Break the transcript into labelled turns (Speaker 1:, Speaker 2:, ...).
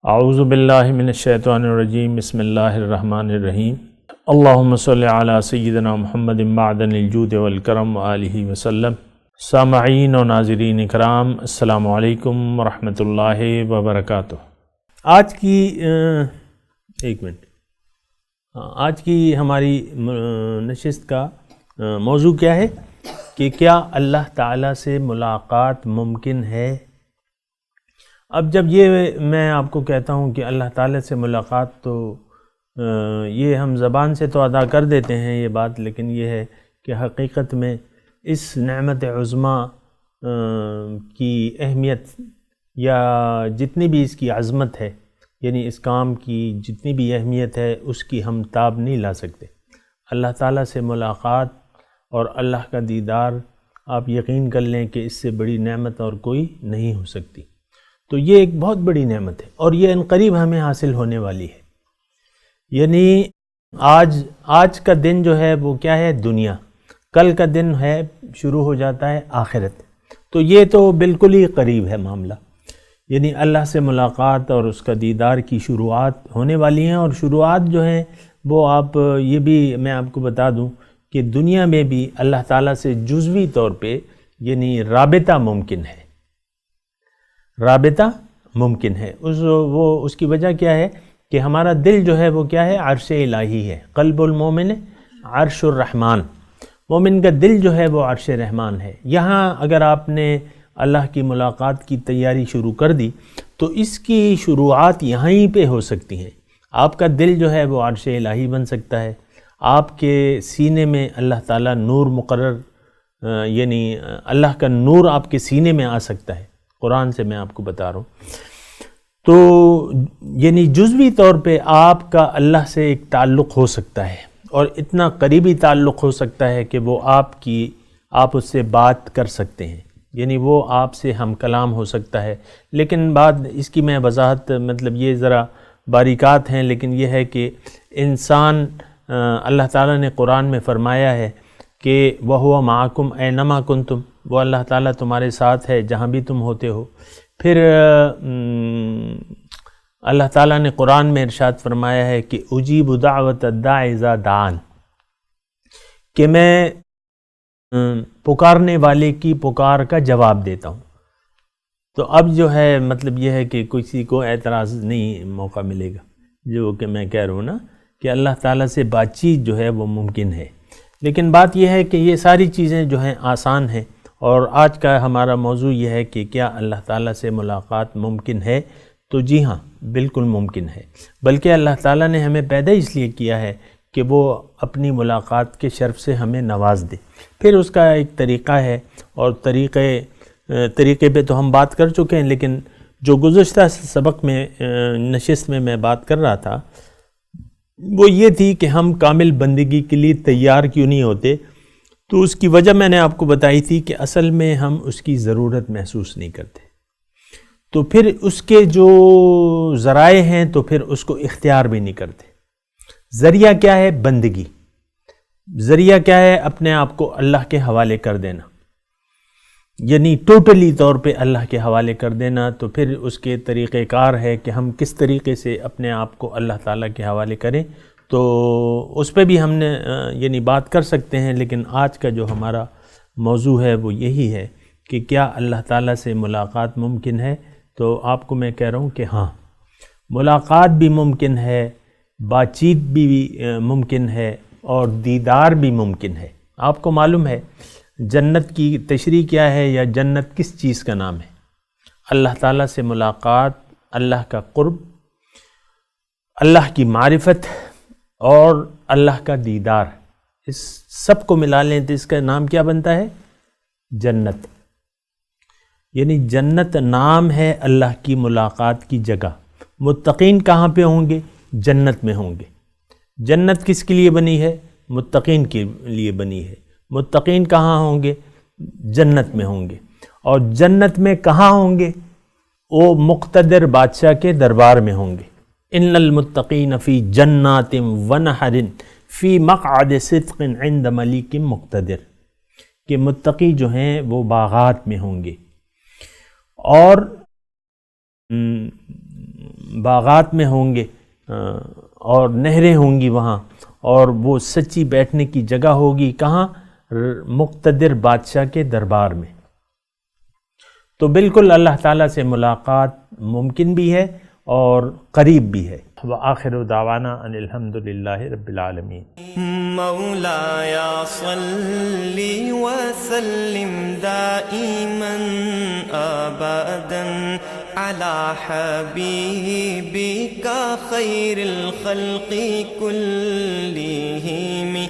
Speaker 1: اعوذ باللہ من الشیطان الرجیم بسم اللہ الرحمن الرحیم اللہم صلی علی سیدنا محمد معدن الجود والکرم وآلہ وسلم۔ سامعین و ناظرین اکرام، السلام علیکم ورحمۃ اللہ وبرکاتہ۔ آج کی ہماری نشست کا موضوع کیا ہے کہ کیا اللہ تعالیٰ سے ملاقات ممکن ہے؟ اب جب یہ میں آپ کو کہتا ہوں کہ اللہ تعالیٰ سے ملاقات، تو یہ ہم زبان سے تو ادا کر دیتے ہیں یہ بات، لیکن یہ ہے کہ حقیقت میں اس نعمت عظمیٰ کی اہمیت یا جتنی بھی اس کی عظمت ہے، یعنی اس کام کی جتنی بھی اہمیت ہے، اس کی ہم تاب نہیں لا سکتے۔ اللہ تعالیٰ سے ملاقات اور اللہ کا دیدار، آپ یقین کر لیں کہ اس سے بڑی نعمت اور کوئی نہیں ہو سکتی۔ تو یہ ایک بہت بڑی نعمت ہے اور یہ عنقریب ہمیں حاصل ہونے والی ہے۔ یعنی آج کا دن جو ہے وہ کیا ہے؟ دنیا۔ کل کا دن ہے، شروع ہو جاتا ہے آخرت۔ تو یہ تو بالکل ہی قریب ہے معاملہ، یعنی اللہ سے ملاقات اور اس کا دیدار کی شروعات ہونے والی ہیں۔ اور شروعات جو ہیں وہ یہ بھی میں آپ کو بتا دوں کہ دنیا میں بھی اللہ تعالیٰ سے جزوی طور پہ یعنی رابطہ ممکن ہے، رابطہ ممکن ہے۔ اس کی وجہ کیا ہے کہ ہمارا دل جو ہے وہ کیا ہے؟ عرش الہی ہے۔ قلب المومن عرش الرحمن، مومن کا دل جو ہے وہ عرش رحمان ہے۔ یہاں اگر آپ نے اللہ کی ملاقات کی تیاری شروع کر دی تو اس کی شروعات یہاں ہی پہ ہو سکتی ہیں۔ آپ کا دل جو ہے وہ عرش الہی بن سکتا ہے، آپ کے سینے میں اللہ تعالیٰ نور مقرر، یعنی اللہ کا نور آپ کے سینے میں آ سکتا ہے۔ قرآن سے میں آپ کو بتا رہا ہوں۔ تو یعنی جزوی طور پہ آپ کا اللہ سے ایک تعلق ہو سکتا ہے، اور اتنا قریبی تعلق ہو سکتا ہے کہ وہ آپ اس سے بات کر سکتے ہیں، یعنی وہ آپ سے ہم کلام ہو سکتا ہے۔ لیکن بعد اس کی میں وضاحت، مطلب یہ ذرا باریکات ہیں، لیکن یہ ہے کہ انسان، اللہ تعالیٰ نے قرآن میں فرمایا ہے کہ وَهُوَ مَعَكُمْ أَيْنَمَا كُنْتُمْ، وہ اللہ تعالیٰ تمہارے ساتھ ہے جہاں بھی تم ہوتے ہو۔ پھر اللہ تعالیٰ نے قرآن میں ارشاد فرمایا ہے کہ اجیب دعوت الداع اذا دعان، کہ میں پکارنے والے کی پکار کا جواب دیتا ہوں۔ تو اب جو ہے مطلب یہ ہے کہ کسی کو اعتراض نہیں موقع ملے گا، جو کہ میں کہہ رہا ہوں نا کہ اللہ تعالیٰ سے بات چیت جو ہے وہ ممکن ہے۔ لیکن بات یہ ہے کہ یہ ساری چیزیں جو ہیں آسان ہیں، اور آج کا ہمارا موضوع یہ ہے کہ کیا اللہ تعالیٰ سے ملاقات ممکن ہے؟ تو جی ہاں، بالکل ممکن ہے۔ بلکہ اللہ تعالیٰ نے ہمیں پیدا اس لیے کیا ہے کہ وہ اپنی ملاقات کے شرف سے ہمیں نواز دے۔ پھر اس کا ایک طریقہ ہے، اور طریقے پہ تو ہم بات کر چکے ہیں، لیکن جو گزشتہ سبق میں نشست میں بات کر رہا تھا وہ یہ تھی کہ ہم کامل بندگی کے لیے تیار کیوں نہیں ہوتے۔ تو اس کی وجہ میں نے آپ کو بتائی تھی کہ اصل میں ہم اس کی ضرورت محسوس نہیں کرتے، تو پھر اس کے جو ذرائع ہیں تو پھر اس کو اختیار بھی نہیں کرتے۔ ذریعہ کیا ہے؟ بندگی۔ ذریعہ کیا ہے؟ اپنے آپ کو اللہ کے حوالے کر دینا، یعنی ٹوٹلی طور پہ اللہ کے حوالے کر دینا۔ تو پھر اس کے طریقہ کار ہے کہ ہم کس طریقے سے اپنے آپ کو اللہ تعالیٰ کے حوالے کریں، تو اس پہ بھی ہم نے یعنی بات کر سکتے ہیں۔ لیکن آج کا جو ہمارا موضوع ہے وہ یہی ہے کہ کیا اللہ تعالیٰ سے ملاقات ممکن ہے؟ تو آپ کو میں کہہ رہا ہوں کہ ہاں، ملاقات بھی ممکن ہے، بات چیت بھی ممکن ہے، اور دیدار بھی ممکن ہے۔ آپ کو معلوم ہے جنت کی تشریح کیا ہے، یا جنت کس چیز کا نام ہے؟ اللہ تعالیٰ سے ملاقات، اللہ کا قرب، اللہ کی معرفت اور اللہ کا دیدار، اس سب کو ملا لیں تو اس کا نام کیا بنتا ہے؟ جنت۔ یعنی جنت نام ہے اللہ کی ملاقات کی جگہ۔ متقین کہاں پہ ہوں گے؟ جنت میں ہوں گے۔ جنت کس کے لیے بنی ہے؟ متقین کے لیے بنی ہے۔ متقین کہاں ہوں گے؟ جنت میں ہوں گے۔ اور جنت میں کہاں ہوں گے؟ وہ مقتدر بادشاہ کے دربار میں ہوں گے۔ ان المتقین فی جنات ونہر فی مقعد صدق عند ملیک مقتدر، کہ متقی جو ہیں وہ باغات میں ہوں گے، اور باغات میں ہوں گے اور نہریں ہوں گی وہاں، اور وہ سچی بیٹھنے کی جگہ ہوگی کہاں؟ مقتدر بادشاہ کے دربار میں۔ تو بالکل اللہ تعالیٰ سے ملاقات ممکن بھی ہے اور قریب بھی ہے۔ وآخر دعوانا ان الحمدللہ رب العالمین۔
Speaker 2: مولاي صل وسلم دائما ابدا على حبيبك خير الخلق كلهم